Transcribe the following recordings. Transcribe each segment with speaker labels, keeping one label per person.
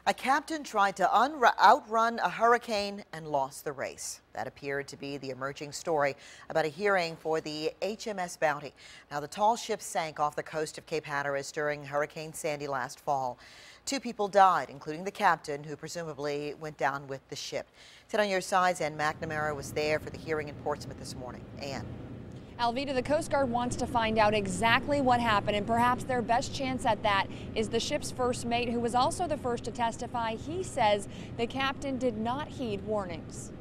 Speaker 1: A captain tried to outrun a hurricane and lost the race. That appeared to be the emerging story about a hearing for the HMS Bounty. Now, the tall ship sank off the coast of Cape Hatteras during Hurricane Sandy last fall. 2 people died, including the captain, who presumably went down with the ship. 10 on your sides, Ann McNamara was there for the hearing in Portsmouth this morning. Ann.
Speaker 2: Alvita, the Coast Guard wants to find out exactly what happened, and perhaps their best chance at that is the ship's first mate, who was also the first to testify. He says the captain did not heed warnings.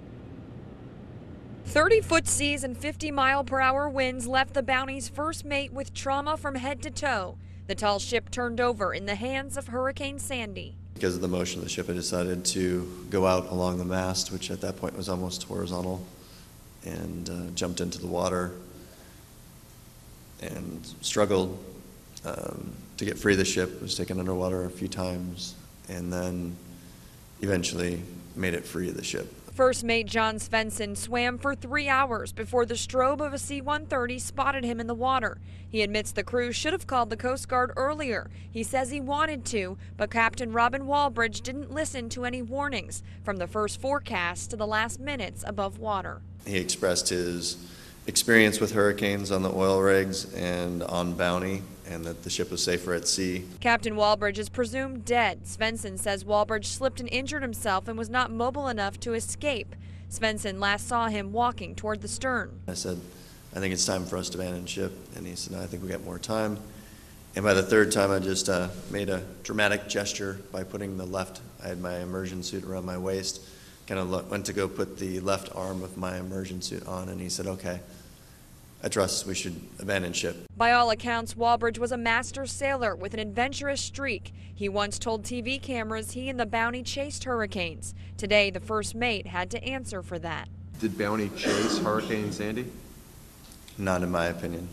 Speaker 2: 30-foot seas and 50-mile-per-hour winds left the Bounty's first mate with trauma from head to toe. The tall ship turned over in the hands of Hurricane Sandy.
Speaker 3: Because of the motion, the ship had decided to go out along the mast, which at that point was almost horizontal, and jumped into the water and struggled to get free of the ship, was taken underwater a few times, and then eventually made it free of the ship.
Speaker 2: First mate John Svensson swam for 3 hours before the strobe of a C-130 spotted him in the water. He admits the crew should have called the Coast Guard earlier. He says he wanted to, but Captain Robin Walbridge didn't listen to any warnings, from the first forecast to the last minutes above water.
Speaker 3: He expressed his experience with hurricanes on the oil rigs and on Bounty, and that the ship was safer at sea.
Speaker 2: Captain Walbridge is presumed dead. Svensson says Walbridge slipped and injured himself and was not mobile enough to escape. Svensson last saw him walking toward the stern.
Speaker 3: I said, I think it's time for us to abandon ship, and he said, no, I think we got more time. And by the third time, I just made a dramatic gesture by putting the left, I had my immersion suit around my waist, kind of went to go put the left arm of my immersion suit on, and he said, okay, I trust we should abandon ship.
Speaker 2: By all accounts, Walbridge was a master sailor with an adventurous streak. He once told TV cameras he and the Bounty chased hurricanes. Today, the first mate had to answer for that.
Speaker 4: Did Bounty chase Hurricane Sandy?
Speaker 3: Not in my opinion.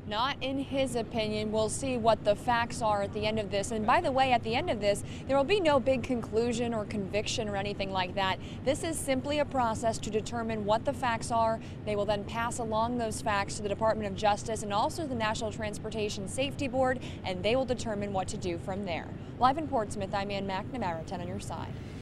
Speaker 2: Not in his opinion. We'll see what the facts are at the end of this. And by the way, at the end of this, there will be no big conclusion or conviction or anything like that. This is simply a process to determine what the facts are. They will then pass along those facts to the Department of Justice and also the National Transportation Safety Board, and they will determine what to do from there. Live in Portsmouth, I'm Ann McNamara, 10 on your side.